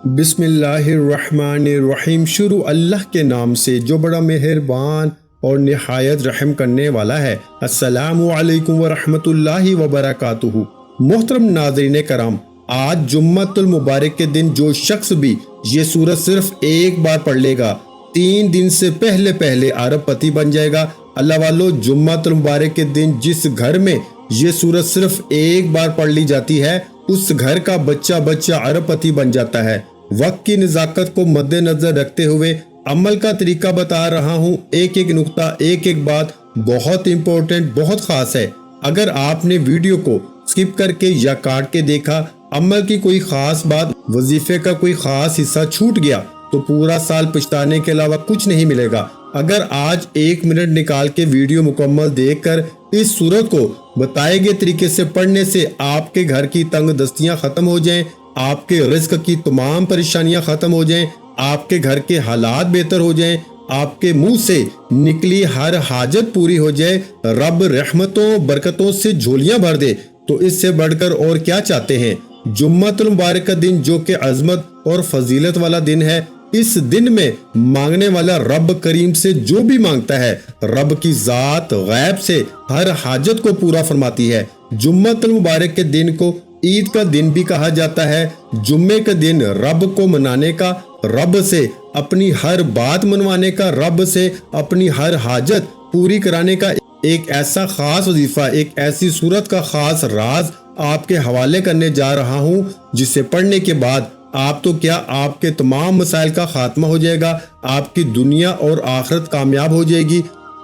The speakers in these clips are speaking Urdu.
بسم اللہ الرحمن الرحیم۔ شروع اللہ کے نام سے جو بڑا مہربان اور نہایت رحم کرنے والا ہے۔ السلام علیکم ورحمۃ اللہ وبرکاتہ۔ محترم ناظرین کرام، آج جمعۃ المبارک کے دن جو شخص بھی یہ سورت صرف ایک بار پڑھ لے گا 3 دن سے پہلے ارب پتی بن جائے گا۔ اللہ والو، جمعۃ المبارک کے دن جس گھر میں یہ سورت صرف ایک بار پڑھ لی جاتی ہے اس گھر کا بچہ ارب پتی بن جاتا ہے۔ وقت کی نزاکت کو مد نظر رکھتے ہوئے عمل کا طریقہ بتا رہا ہوں۔ ایک نقطہ، ایک بات بہت امپورٹنٹ، بہت خاص ہے۔ اگر آپ نے ویڈیو کو سکپ کر کے یا کاٹ کے دیکھا، عمل کی کوئی خاص بات، وظیفے کا کوئی خاص حصہ چھوٹ گیا تو پورا سال پچھتانے کے علاوہ کچھ نہیں ملے گا۔ اگر آج 1 منٹ نکال کے ویڈیو مکمل دیکھ کر اس سورت کو بتائے گئے طریقے سے پڑھنے سے آپ کے گھر کی تنگ دستیاں ختم ہو جائیں، آپ کے رزق کی تمام پریشانیاں ختم ہو جائیں، آپ کے گھر کے حالات بہتر ہو جائیں، آپ کے منہ سے نکلی ہر حاجت پوری ہو جائے، رب رحمتوں برکتوں سے جھولیاں بھر دے، تو اس سے بڑھ کر اور کیا چاہتے ہیں۔ جمعۃ المبارک کا دن جو کہ عظمت اور فضیلت والا دن ہے، اس دن میں مانگنے والا رب کریم سے جو بھی مانگتا ہے، رب کی ذات غیب سے ہر حاجت کو پورا فرماتی ہے۔ جمعۃ المبارک کے دن کو عید کا دن بھی کہا جاتا ہے۔ جمعے کا دن رب کو منانے کا، رب سے اپنی ہر بات منوانے کا، رب سے اپنی ہر حاجت پوری کرانے کا ایک ایسا خاص وظیفہ، ایک ایسی صورت کا خاص راز آپ کے حوالے کرنے جا رہا ہوں، جسے پڑھنے کے بعد آپ تو کیا، آپ کے تمام مسائل کا خاتمہ ہو جائے گا، آپ کی دنیا اور آخرت کامیاب ہو جائے گی۔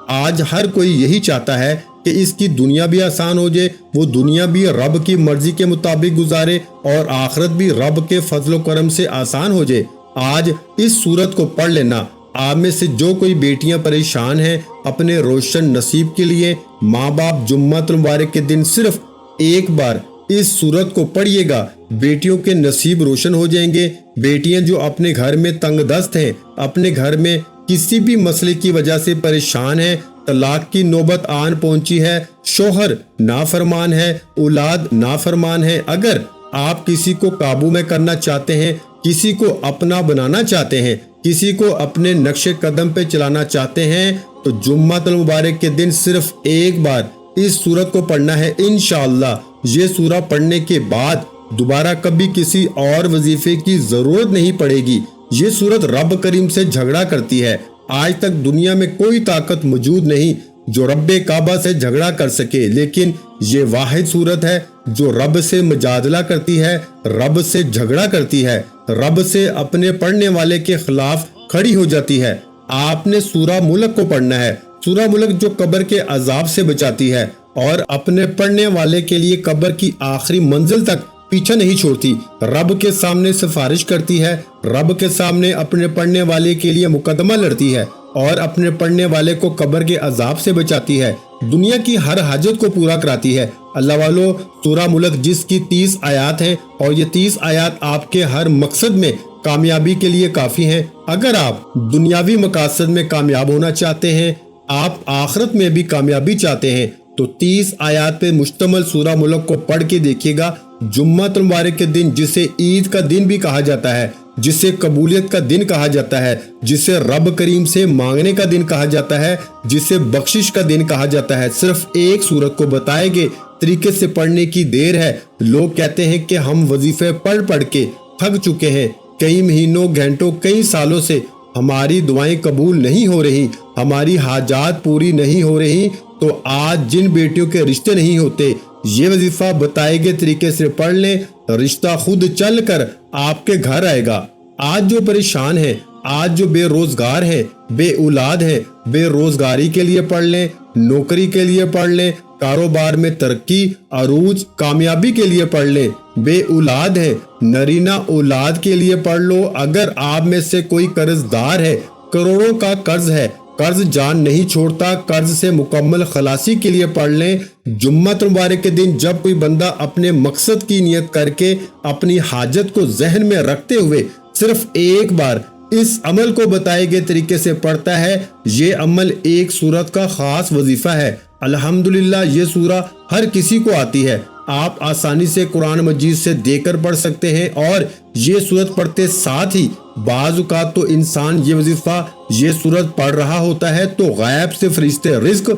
آج ہر کوئی یہی چاہتا ہے کہ اس کی دنیا بھی آسان ہو جائے، وہ دنیا بھی رب کی مرضی کے مطابق گزارے اور آخرت بھی رب کے فضل و کرم سے آسان ہو جائے۔ آج اس سورت کو پڑھ لینا۔ آپ میں سے جو کوئی بیٹیاں پریشان ہیں اپنے روشن نصیب کے لیے، ماں باپ جمعۃ المبارک کے دن صرف ایک بار اس سورت کو پڑھیے گا، بیٹیوں کے نصیب روشن ہو جائیں گے۔ بیٹیاں جو اپنے گھر میں تنگ دست ہیں، اپنے گھر میں کسی بھی مسئلے کی وجہ سے پریشان ہیں، طلاق کی نوبت آن پہنچی ہے، شوہر نافرمان ہے، اولاد نافرمان ہے، اگر آپ کسی کو قابو میں کرنا چاہتے ہیں، کسی کو اپنا بنانا چاہتے ہیں، کسی کو اپنے نقش قدم پہ چلانا چاہتے ہیں، تو جمعۃ المبارک کے دن صرف ایک بار اس سورت کو پڑھنا ہے۔ انشاءاللہ یہ سورہ پڑھنے کے بعد دوبارہ کبھی کسی اور وظیفے کی ضرورت نہیں پڑے گی۔ یہ سورت رب کریم سے جھگڑا کرتی ہے۔ آج تک دنیا میں کوئی طاقت موجود نہیں جو رب کعبہ سے جھگڑا کر سکے، لیکن یہ واحد سورت ہے جو رب سے مجادلہ کرتی ہے، رب سے جھگڑا کرتی ہے، رب سے اپنے پڑھنے والے کے خلاف کھڑی ہو جاتی ہے۔ آپ نے سورہ ملک کو پڑھنا ہے، سورہ ملک جو قبر کے عذاب سے بچاتی ہے اور اپنے پڑھنے والے کے لیے قبر کی آخری منزل تک پیچھا نہیں چھوڑتی، رب کے سامنے سفارش کرتی ہے، رب کے سامنے اپنے پڑھنے والے کے لیے مقدمہ لڑتی ہے اور اپنے پڑھنے والے کو قبر کے عذاب سے بچاتی ہے، دنیا کی ہر حاجت کو پورا کراتی ہے۔ اللہ والو، سورہ ملک جس کی 30 آیات ہیں اور یہ 30 آیات آپ کے ہر مقصد میں کامیابی کے لیے کافی ہیں۔ اگر آپ دنیاوی مقاصد میں کامیاب ہونا چاہتے ہیں، آپ آخرت میں بھی کامیابی چاہتے ہیں، تو 30 آیات پہ مشتمل سورہ ملک کو پڑھ کے دیکھیے گا۔ جمعۃ المبارک کے دن جسے عید کا دن بھی کہا جاتا ہے، جسے قبولیت کا دن کہا جاتا ہے، جسے رب کریم سے مانگنے کا دن کہا جاتا ہے، جسے بخشش کا دن کہا جاتا ہے، صرف ایک سورت کو بتائے گئے طریقے سے پڑھنے کی دیر ہے۔ لوگ کہتے ہیں کہ ہم وظیفے پڑھ کے تھک چکے ہیں، کئی مہینوں، گھنٹوں، کئی سالوں سے ہماری دعائیں قبول نہیں ہو رہی، ہماری حاجات پوری نہیں ہو رہی، تو آج جن بیٹیوں کے رشتے نہیں ہوتے، یہ وظیفہ بتائے گئے طریقے سے پڑھ لیں، رشتہ خود چل کر آپ کے گھر آئے گا۔ آج جو پریشان ہیں، آج جو بے روزگار ہیں، بے اولاد ہیں، بے روزگاری کے لیے پڑھ لیں، نوکری کے لیے پڑھ لیں، کاروبار میں ترقی، عروج، کامیابی کے لیے پڑھ لیں، بے اولاد ہے، نرینہ اولاد کے لیے پڑھ لو۔ اگر آپ میں سے کوئی قرض دار ہے، کروڑوں کا قرض ہے، قرض جان نہیں چھوڑتا، قرض سے مکمل خلاصی کے لیے پڑھ لیں۔ جمعۃ المبارک کے دن جب کوئی بندہ اپنے مقصد کی نیت کر کے اپنی حاجت کو ذہن میں رکھتے ہوئے صرف ایک بار اس عمل کو بتائے گئے طریقے سے پڑھتا ہے، یہ عمل ایک سورت کا خاص وظیفہ ہے۔ الحمدللہ یہ سورہ ہر کسی کو آتی ہے، آپ آسانی سے قرآن مجید سے دیکھ کر پڑھ سکتے ہیں، اور یہ سورت پڑھتے ساتھ ہی بعض اوقات تو انسان یہ وظیفہ یہ سورت پڑھ رہا ہوتا ہے تو غیب سے فرشتے رزق،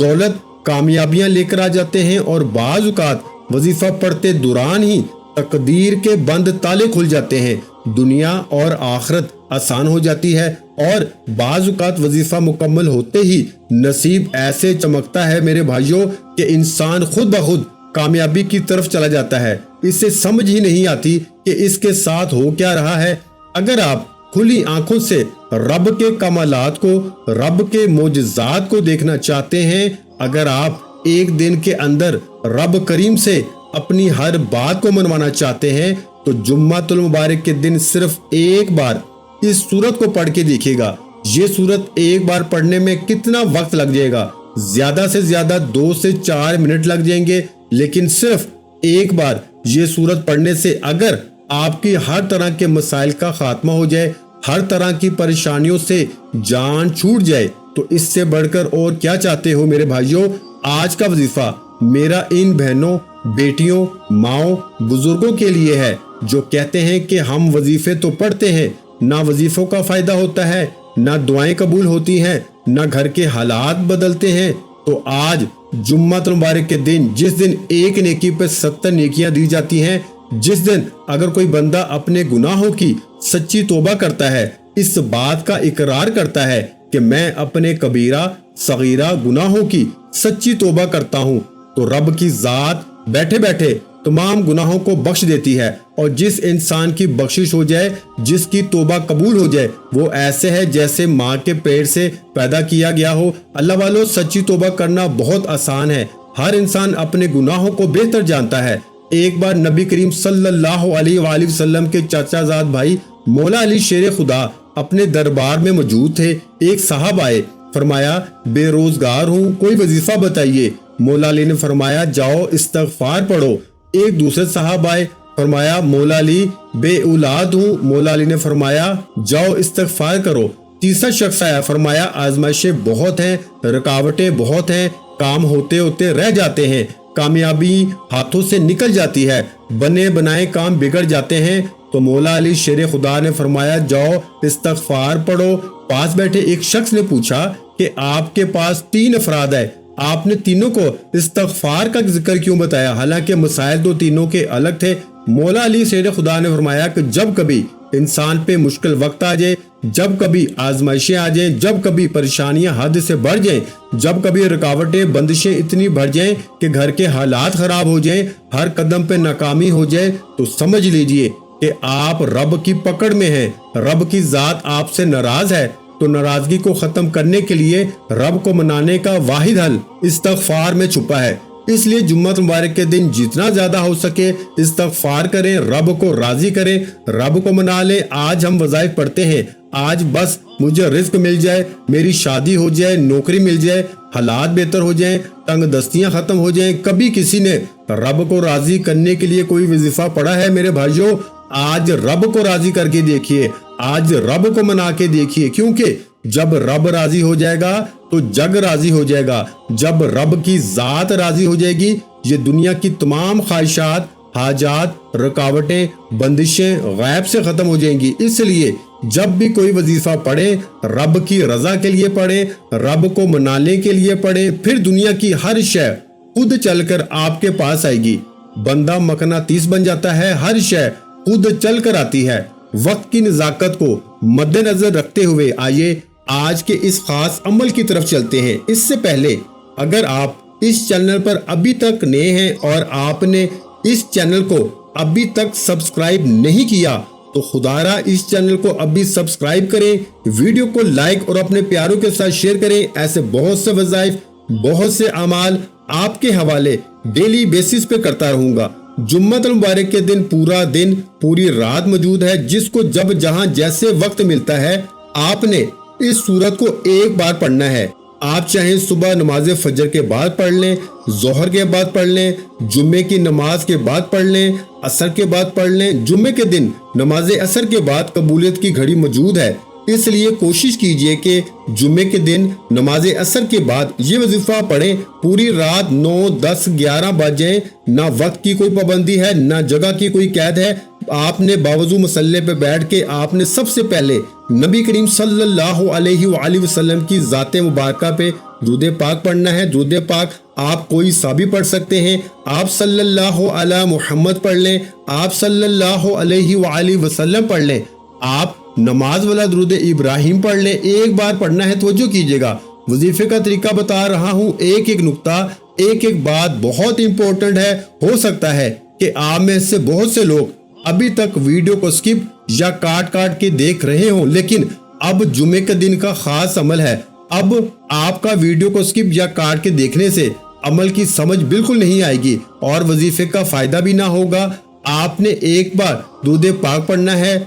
دولت، کامیابیاں لے کر آ جاتے ہیں، اور بعض اوقات وظیفہ پڑھتے دوران ہی تقدیر کے بند تالے کھل جاتے ہیں، دنیا اور آخرت آسان ہو جاتی ہے، اور بعض اوقات وظیفہ مکمل ہوتے ہی نصیب ایسے چمکتا ہے میرے بھائیوں کہ انسان خود بخود کامیابی کی طرف چلا جاتا ہے، اسے سمجھ ہی نہیں آتی کہ اس کے ساتھ ہو کیا رہا ہے۔ اگر آپ کھلی آنکھوں سے رب کے کمالات کو، رب کے معجزات کو دیکھنا چاہتے ہیں، اگر آپ ایک دن کے اندر رب کریم سے اپنی ہر بات کو منوانا چاہتے ہیں تو جمعۃ المبارک کے دن صرف ایک بار اس سورت کو پڑھ کے دیکھیے گا۔ یہ سورت ایک بار پڑھنے میں کتنا وقت لگ جائے گا؟ زیادہ سے زیادہ 2 سے 4 منٹ لگ جائیں گے، لیکن صرف ایک بار یہ سورت پڑھنے سے اگر آپ کی ہر طرح کے مسائل کا خاتمہ ہو جائے، ہر طرح کی پریشانیوں سے جان چھوٹ جائے، تو اس سے بڑھ کر اور کیا چاہتے ہو میرے بھائیوں؟ آج کا وظیفہ میرا ان بہنوں، بیٹیوں، ماؤں، بزرگوں کے لیے ہے جو کہتے ہیں کہ ہم وظیفے تو پڑھتے ہیں، نہ وظیفوں کا فائدہ ہوتا ہے، نہ دعائیں قبول ہوتی ہیں، نہ گھر کے حالات بدلتے ہیں۔ تو آج جمعۃ المبارک کے دن، جس دن ایک نیکی پہ 70 نیکیاں دی جاتی ہیں، جس دن اگر کوئی بندہ اپنے گناہوں کی سچی توبہ کرتا ہے، اس بات کا اقرار کرتا ہے کہ میں اپنے کبیرہ صغیرہ گناہوں کی سچی توبہ کرتا ہوں، تو رب کی ذات بیٹھے بیٹھے تمام گناہوں کو بخش دیتی ہے، اور جس انسان کی بخشش ہو جائے، جس کی توبہ قبول ہو جائے، وہ ایسے ہے جیسے ماں کے پیٹ سے پیدا کیا گیا ہو۔ اللہ والو، سچی توبہ کرنا بہت آسان ہے، ہر انسان اپنے گناہوں کو بہتر جانتا ہے۔ ایک بار نبی کریم صلی اللہ علیہ وآلہ وسلم کے چاچا زاد بھائی مولا علی شیر خدا اپنے دربار میں موجود تھے۔ ایک صاحب آئے، فرمایا بے روزگار ہوں، کوئی وظیفہ بتائیے۔ مولا علی نے فرمایا جاؤ استغفار پڑھو۔ ایک دوسرے صاحب آئے، فرمایا مولا علی بے اولاد ہوں۔ مولا علی نے فرمایا جاؤ استغفار کرو۔ تیسرا شخص آیا، فرمایا آزمائشیں بہت ہیں، رکاوٹیں بہت ہیں، کام ہوتے ہوتے رہ جاتے ہیں، کامیابی ہاتھوں سے نکل جاتی ہے، بنے بنائے کام بگڑ جاتے ہیں۔ تو مولا علی شیر خدا نے فرمایا جاؤ استغفار پڑھو۔ پاس بیٹھے ایک شخص نے پوچھا کہ آپ کے پاس 3 افراد ہے، آپ نے تینوں کو استغفار کا ذکر کیوں بتایا، حالانکہ مسائل تو تینوں کے الگ تھے؟ مولا علی شیر خدا نے فرمایا کہ جب کبھی انسان پہ مشکل وقت آ جائے، جب کبھی آزمائشیں آ جائیں، جب کبھی پریشانیاں حد سے بڑھ جائیں، جب کبھی رکاوٹیں بندشیں اتنی بڑھ جائیں کہ گھر کے حالات خراب ہو جائیں، ہر قدم پہ ناکامی ہو جائے، تو سمجھ لیجئے کہ آپ رب کی پکڑ میں ہیں، رب کی ذات آپ سے ناراض ہے۔ تو ناراضگی کو ختم کرنے کے لیے رب کو منانے کا واحد حل استغفار میں چھپا ہے۔ اس لیے جمعۃ مبارک کے دن جتنا زیادہ ہو سکے استغفار کریں، رب کو راضی کریں، رب کو منا لیں۔ آج ہم وظائف پڑھتے ہیں، آج بس مجھے رزق مل جائے، میری شادی ہو جائے، نوکری مل جائے، حالات بہتر ہو جائیں، تنگ دستیاں ختم ہو جائیں۔ کبھی کسی نے رب کو راضی کرنے کے لیے کوئی وظیفہ پڑھا ہے میرے بھائیوں؟ آج رب کو راضی کر کے دیکھیے، آج رب کو منا کے دیکھیے، کیونکہ جب رب راضی ہو جائے گا تو جگ راضی ہو جائے گا۔ جب رب کی ذات راضی ہو جائے گی، یہ دنیا کی تمام خواہشات، حاجات، رکاوٹیں، بندشیں غیب سے ختم ہو جائیں گی۔ اس لیے جب بھی کوئی وظیفہ پڑھے، رب کی رضا کے لیے پڑھے، رب کو منانے کے لیے پڑھے، پھر دنیا کی ہر شے خود چل کر آپ کے پاس آئے گی۔ بندہ مقناطیس بن جاتا ہے، ہر شے خود چل کر آتی ہے۔ وقت کی نزاکت کو مد نظر رکھتے ہوئے آئیے آج کے اس خاص عمل کی طرف چلتے ہیں۔ اس سے پہلے اگر آپ اس چینل پر ابھی تک نئے ہیں اور آپ نے اس چینل کو ابھی تک سبسکرائب نہیں کیا تو خدارا اس چینل کو ابھی سبسکرائب کریں، ویڈیو کو لائک اور اپنے پیاروں کے ساتھ شیئر کریں۔ ایسے بہت سے وظائف، بہت سے اعمال آپ کے حوالے ڈیلی بیسس پہ کرتا رہوں گا۔ جمعۃ المبارک کے دن پورا دن، پوری رات موجود ہے، جس کو جب جہاں جیسے وقت ملتا ہے آپ نے اس سورت کو ایک بار پڑھنا ہے۔ آپ چاہیں صبح نماز فجر کے بعد پڑھ لیں، ظہر کے بعد پڑھ لیں، جمعے کی نماز کے بعد پڑھ لیں، عصر کے بعد پڑھ لیں۔ جمعے کے دن نماز عصر کے بعد قبولیت کی گھڑی موجود ہے، اس لیے کوشش کیجئے کہ جمعے کے دن نماز عصر کے بعد یہ وظیفہ پڑھیں۔ پوری رات 9، 10، 11 بجے، نہ وقت کی کوئی پابندی ہے، نہ جگہ کی کوئی قید ہے۔ آپ نے باوضو مصلی پہ بیٹھ کے آپ نے سب سے پہلے نبی کریم صلی اللہ علیہ وآلہ وسلم کی ذات مبارکہ پہ درود پاک پڑھنا ہے۔ درود پاک آپ کوئی سا بھی پڑھ سکتے ہیں۔ آپ صلی اللہ علی محمد پڑھ لیں، آپ صلی اللہ علیہ وآلہ وسلم پڑھ لیں، آپ نماز والا درود ابراہیم پڑھ لیں۔ ایک بار پڑھنا ہے، توجہ کیجئے گا، وظیفے کا طریقہ بتا رہا ہوں، ایک ایک نقطہ، ایک ایک بات بہت امپورٹنٹ ہے۔ ہو سکتا ہے کہ آپ میں سے بہت سے لوگ ابھی تک ویڈیو کو سکپ یا کاٹ کے دیکھ رہے ہوں، لیکن اب جمعے کے دن کا خاص عمل ہے۔ اب آپ کا ویڈیو کو سکپ یا کاٹ کے دیکھنے سے عمل کی سمجھ بالکل نہیں آئے گی اور وظیفے کا فائدہ بھی نہ ہوگا۔ آپ نے ایک بار درود پاک پڑھنا ہے،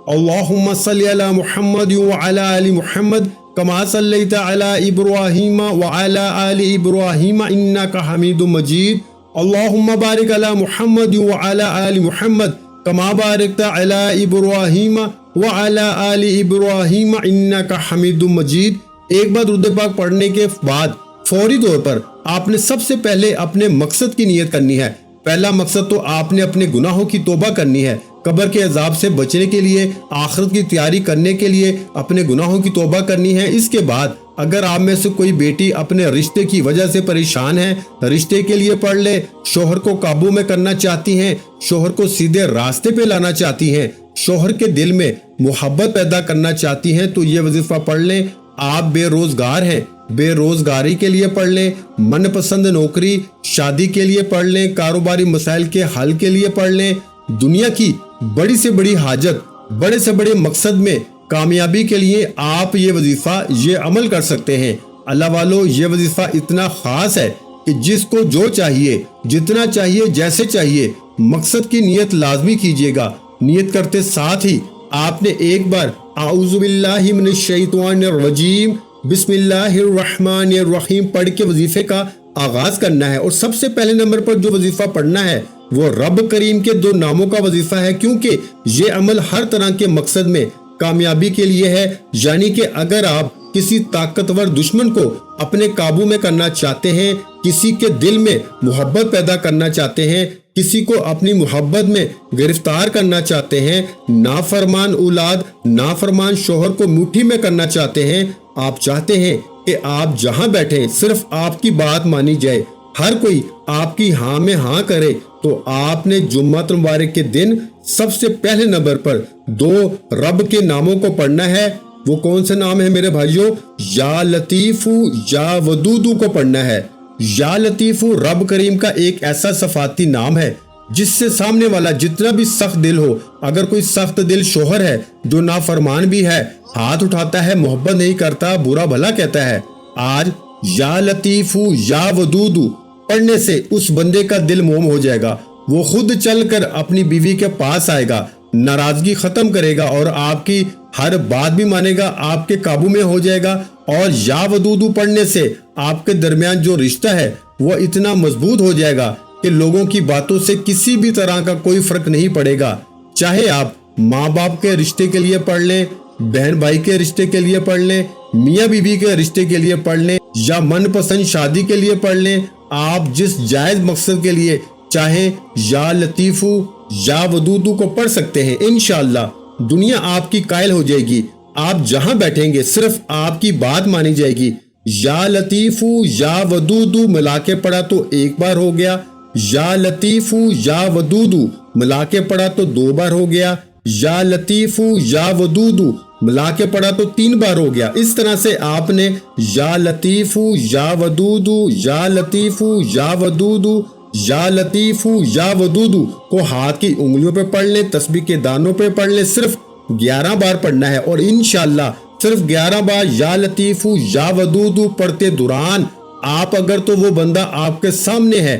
اللہم صلی علی محمد وعلی آل محمد کما صلیت علی ابراہیم وعلی آل ابراہیم انک حمید مجید، اللہم بارک علی محمد وعلی آل محمد کما بارکت علی ابراہیم وعلی آل ابراہیم انک حمید مجید۔ ایک بار درود پاک پڑھنے کے بعد فوری طور پر آپ نے سب سے پہلے اپنے مقصد کی نیت کرنی ہے۔ پہلا مقصد تو آپ نے اپنے گناہوں کی توبہ کرنی ہے، قبر کے عذاب سے بچنے کے لیے، آخرت کی تیاری کرنے کے لیے اپنے گناہوں کی توبہ کرنی ہے۔ اس کے بعد اگر آپ میں سے کوئی بیٹی اپنے رشتے کی وجہ سے پریشان ہے، رشتے کے لیے پڑھ لے، شوہر کو قابو میں کرنا چاہتی ہیں، شوہر کو سیدھے راستے پہ لانا چاہتی ہیں، شوہر کے دل میں محبت پیدا کرنا چاہتی ہیں، تو یہ وظیفہ پڑھ لیں۔ آپ بے روزگار ہیں، بے روزگاری کے لیے پڑھ لیں، من پسند نوکری، شادی کے لیے پڑھ لیں، کاروباری مسائل کے حل کے لیے پڑھ لیں، دنیا کی بڑی سے بڑی حاجت، بڑے سے بڑے مقصد میں کامیابی کے لیے آپ یہ وظیفہ، یہ عمل کر سکتے ہیں۔ اللہ والو، یہ وظیفہ اتنا خاص ہے کہ جس کو جو چاہیے، جتنا چاہیے، جیسے چاہیے، مقصد کی نیت لازمی کیجیے گا۔ نیت کرتے ساتھ ہی آپ نے ایک بار اعوذ باللہ من الشیطان الرجیم بسم اللہ الرحمن الرحیم پڑھ کے وظیفے کا آغاز کرنا ہے۔ اور سب سے پہلے نمبر پر جو وظیفہ پڑھنا ہے وہ رب کریم کے 2 ناموں کا وظیفہ ہے، کیونکہ یہ عمل ہر طرح کے مقصد میں کامیابی کے لیے ہے۔ یعنی کہ اگر آپ کسی طاقتور دشمن کو اپنے قابو میں کرنا چاہتے ہیں، کسی کے دل میں محبت پیدا کرنا چاہتے ہیں، کسی کو اپنی محبت میں گرفتار کرنا چاہتے ہیں، نافرمان اولاد، نافرمان شوہر کو مٹھی میں کرنا چاہتے ہیں، آپ چاہتے ہیں کہ آپ جہاں بیٹھیں صرف آپ کی بات مانی جائے، ہر کوئی آپ کی ہاں میں ہاں کرے، تو آپ نے جمعہ مبارک کے دن سب سے پہلے نمبر پر 2 رب کے ناموں کو پڑھنا ہے۔ وہ کون سے نام ہے میرے بھائیوں؟ یا لطیفو یا ودودو کو پڑھنا ہے۔ یا لطیفو رب کریم کا ایک ایسا صفاتی نام ہے جس سے سامنے والا جتنا بھی سخت دل ہو، اگر کوئی سخت دل شوہر ہے جو نافرمان بھی ہے، ہاتھ اٹھاتا ہے، محبت نہیں کرتا، برا بھلا کہتا ہے، آج یا لطیفو یا ودودو پڑھنے سے اس بندے کا دل موم ہو جائے گا، وہ خود چل کر اپنی بیوی کے پاس آئے گا، ناراضگی ختم کرے گا اور آپ کی ہر بات بھی مانے گا، آپ کے قابو میں ہو جائے گا۔ اور یا ودودو پڑھنے سے آپ کے درمیان جو رشتہ ہے وہ اتنا مضبوط ہو جائے گا کہ لوگوں کی باتوں سے کسی بھی طرح کا کوئی فرق نہیں پڑے گا۔ چاہے آپ ماں باپ کے رشتے کے لیے پڑھ لیں، بہن بھائی کے رشتے کے لیے پڑھ لیں، میاں بیوی کے رشتے کے لیے پڑھ لیں، یا من پسند شادی کے لیے پڑھ لیں، آپ جس جائز مقصد کے لیے چاہیں یا لطیفو یا ودودو کو پڑھ سکتے ہیں۔ انشاءاللہ دنیا آپ کی قائل ہو جائے گی، آپ جہاں بیٹھیں گے صرف آپ کی بات مانی جائے گی۔ یا لطیفو یا ودودو ملا کے پڑھا تو ایک بار ہو گیا، یا لطیفو یا ودودو ملا کے پڑھا تو 2 بار ہو گیا، یا لطیفو یا ودودو ملا کے پڑھا تو 3 بار ہو گیا۔ اس طرح سے آپ نے یا لطیفو یا ودودو یا لطیفو یا ودودو یا لطیفو یا ودودو کو ہاتھ کی انگلیوں پہ پڑھ لیں، تسبیح کے دانوں پہ پڑھ لیں، صرف 11 بار پڑھنا ہے۔ اور انشاءاللہ صرف 11 بار یا لطیفو یا ودودو پڑھتے دوران آپ اگر تو وہ بندہ آپ کے سامنے ہے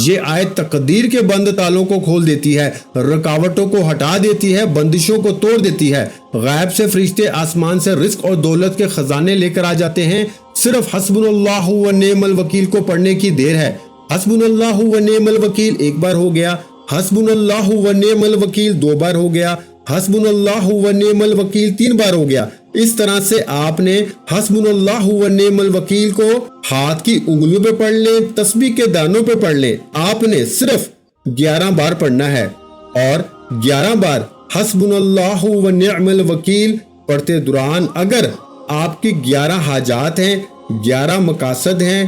یہ آیت تقدیر کے بند تالوں کو کھول دیتی ہے، رکاوٹوں کو ہٹا دیتی ہے، بندشوں کو توڑ دیتی ہے۔ غیب سے فرشتے آسمان سے رزق اور دولت کے خزانے لے کر آ جاتے ہیں۔ صرف حسبنا اللہ و نعم الوکیل کو پڑھنے کی دیر ہے۔ حسبنا اللہ و نعم الوکیل ایک بار ہو گیا، حسبنا اللہ و نعم الوکیل دو بار ہو گیا، حسبنا اللہ و نعم الوکیل تین بار ہو گیا۔ اس طرح سے آپ نے حسبنا اللہ و نعم الوکیل کو ہاتھ کی انگلیوں پہ پڑھ لیں، تسبیح کے دانوں پہ پڑھ لیں۔ آپ نے صرف 11 بار پڑھنا ہے، اور 11 بار حسبنا اللہ و نعم الوکیل پڑھتے دوران اگر آپ کی 11 حاجات ہیں، 11 مقاصد ہیں،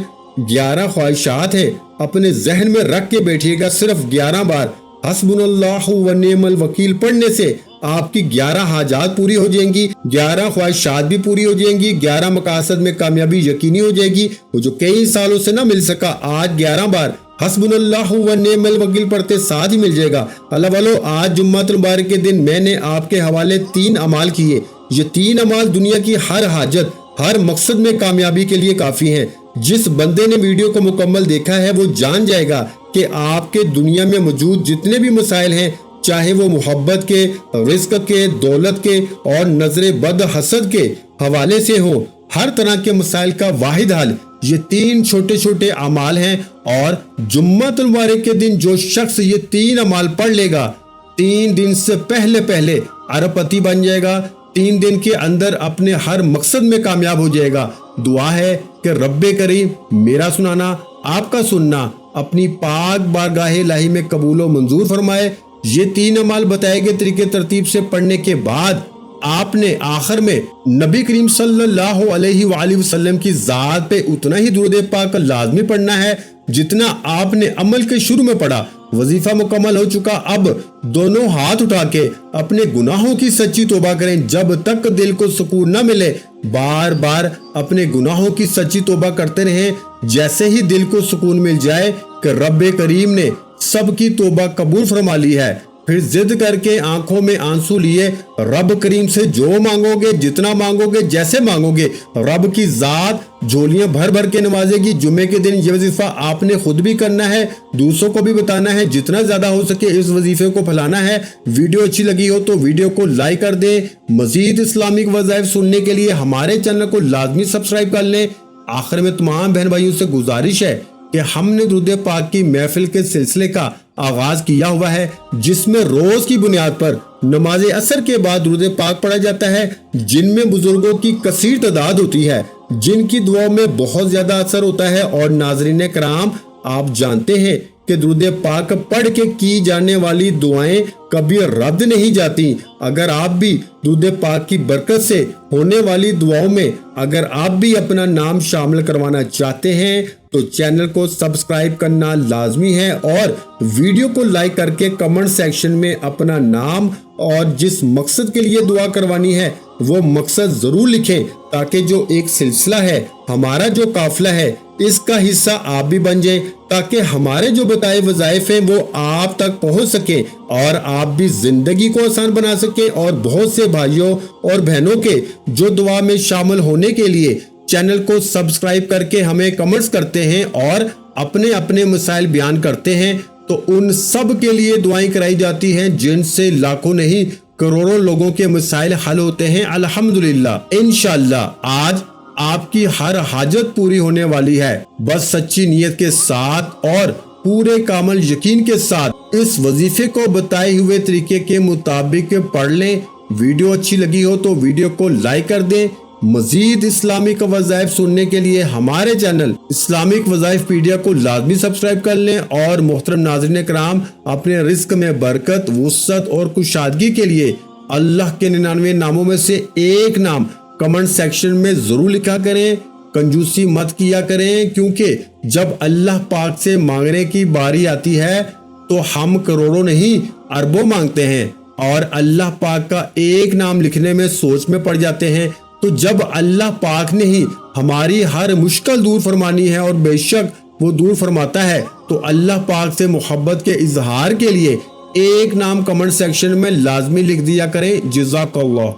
11 خواہشات ہیں، اپنے ذہن میں رکھ کے بیٹھیے گا۔ صرف 11 بار حسبنا اللہ و نعم الوکیل پڑھنے سے آپ کی 11 حاجات پوری ہو جائیں گی، 11 خواہشات بھی پوری ہو جائیں گی، 11 مقاصد میں کامیابی یقینی ہو جائے گی۔ وہ جو کئی سالوں سے نہ مل سکا، آج 11 بار حسبنا اللہ و نعم الوکیل پڑھتے ساتھ ہی مل جائے گا۔ اللہ والو، آج جمعہ المبارک کے دن میں نے آپ کے حوالے 3 اعمال کیے۔ یہ 3 اعمال دنیا کی ہر حاجت، ہر مقصد میں کامیابی کے لیے کافی ہیں۔ جس بندے نے ویڈیو کو مکمل دیکھا ہے وہ جان جائے گا کہ آپ کے دنیا میں موجود جتنے بھی مسائل ہیں، چاہے وہ محبت کے، رزق کے، دولت کے اور نظر بد حسد کے حوالے سے ہو، ہر طرح کے مسائل کا واحد حل یہ 3 چھوٹے چھوٹے اعمال ہیں۔ اور جمعہ المبارک کے دن جو شخص یہ 3 اعمال پڑھ لے گا، 3 دن سے پہلے ارب پتی بن جائے گا، 3 دن کے اندر اپنے ہر مقصد میں کامیاب ہو جائے گا۔ دعا ہے کہ رب کریم میرا سنانا، آپ کا سننا اپنی پاک بارگاہ الہی میں قبول و منظور فرمائے۔ یہ 3 اعمال بتائے گئے طریقے ترتیب سے پڑھنے کے بعد آپ نے آخر میں نبی کریم صلی اللہ علیہ وآلہ وسلم کی ذات پہ اتنا ہی درود پاک لازمی پڑھنا ہے جتنا آپ نے عمل کے شروع میں پڑھا۔ وظیفہ مکمل ہو چکا، اب دونوں ہاتھ اٹھا کے اپنے گناہوں کی سچی توبہ کریں۔ جب تک دل کو سکون نہ ملے بار بار اپنے گناہوں کی سچی توبہ کرتے رہیں۔ جیسے ہی دل کو سکون مل جائے کہ رب کریم نے سب کی توبہ قبول فرما لی ہے، پھر ضد کر کے آنکھوں میں آنسو لیے رب کریم سے جو مانگو گے، جتنا مانگو گے، جیسے مانگو گے، رب کی ذات جھولیاں بھر بھر کے نوازے گی۔ جمعے کے دن یہ وظیفہ آپ نے خود بھی کرنا ہے، دوسروں کو بھی بتانا ہے، جتنا زیادہ ہو سکے اس وظیفے کو پھیلانا ہے۔ ویڈیو اچھی لگی ہو تو ویڈیو کو لائک کر دیں۔ مزید اسلامک وظائف سننے کے لیے ہمارے چینل کو لازمی سبسکرائب کر لیں۔ آخر میں تمام بہن بھائیوں سے گزارش ہے کہ ہم نے درود پاک کی محفل کے سلسلے کا آغاز کیا ہوا ہے، جس میں روز کی بنیاد پر نماز عصر کے بعد درود پاک پڑھا جاتا ہے، جن میں بزرگوں کی کثیر تعداد ہوتی ہے، جن کی دعاؤں میں بہت زیادہ اثر ہوتا ہے۔ اور ناظرین کرام، آپ جانتے ہیں کہ درود پاک پڑھ کے کی جانے والی دعائیں کبھی رد نہیں جاتی۔ اگر آپ بھی درود پاک کی برکت سے ہونے والی دعاؤں میں اگر آپ بھی اپنا نام شامل کروانا چاہتے ہیں تو چینل کو سبسکرائب کرنا لازمی ہے، اور ویڈیو کو لائک کر کے کمنٹ سیکشن میں اپنا نام اور جس مقصد کے لیے دعا کروانی ہے وہ مقصد ضرور لکھیں، تاکہ جو ایک سلسلہ ہے، ہمارا جو قافلہ ہے، اس کا حصہ آپ بھی بن جائیں، تاکہ ہمارے جو بتائے وظائف ہیں وہ آپ تک پہنچ سکیں اور آپ بھی زندگی کو آسان بنا سکیں۔ اور بہت سے بھائیوں اور بہنوں کے جو دعا میں شامل ہونے کے لیے چینل کو سبسکرائب کر کے ہمیں کمنٹس کرتے ہیں اور اپنے اپنے مسائل بیان کرتے ہیں، تو ان سب کے لیے دعائیں کرائی جاتی ہیں، جن سے لاکھوں نہیں کروڑوں لوگوں کے مسائل حل ہوتے ہیں الحمدللہ۔ انشاءاللہ آج آپ کی ہر حاجت پوری ہونے والی ہے، بس سچی نیت کے ساتھ اور پورے کامل یقین کے ساتھ اس وظیفے کو بتائے ہوئے طریقے کے مطابق پڑھ لیں۔ ویڈیو اچھی لگی ہو تو ویڈیو کو لائک کر دیں۔ مزید اسلامک وظائف سننے کے لیے ہمارے چینل اسلامک وظائف پیڈیا کو لازمی سبسکرائب کر لیں۔ اور محترم ناظرین کرام، اپنے رزق میں برکت، وسعت اور کشادگی کے لیے اللہ کے 99 ناموں میں سے ایک نام کمنٹ سیکشن میں ضرور لکھا کریں۔ کنجوسی مت کیا کریں، کیونکہ جب اللہ پاک سے مانگنے کی باری آتی ہے تو ہم کروڑوں نہیں اربوں مانگتے ہیں، اور اللہ پاک کا ایک نام لکھنے میں سوچ میں پڑ جاتے ہیں۔ تو جب اللہ پاک نے ہی ہماری ہر مشکل دور فرمانی ہے، اور بے شک وہ دور فرماتا ہے، تو اللہ پاک سے محبت کے اظہار کے لیے ایک نام کمنٹ سیکشن میں لازمی لکھ دیا کریں۔ جزاک اللہ۔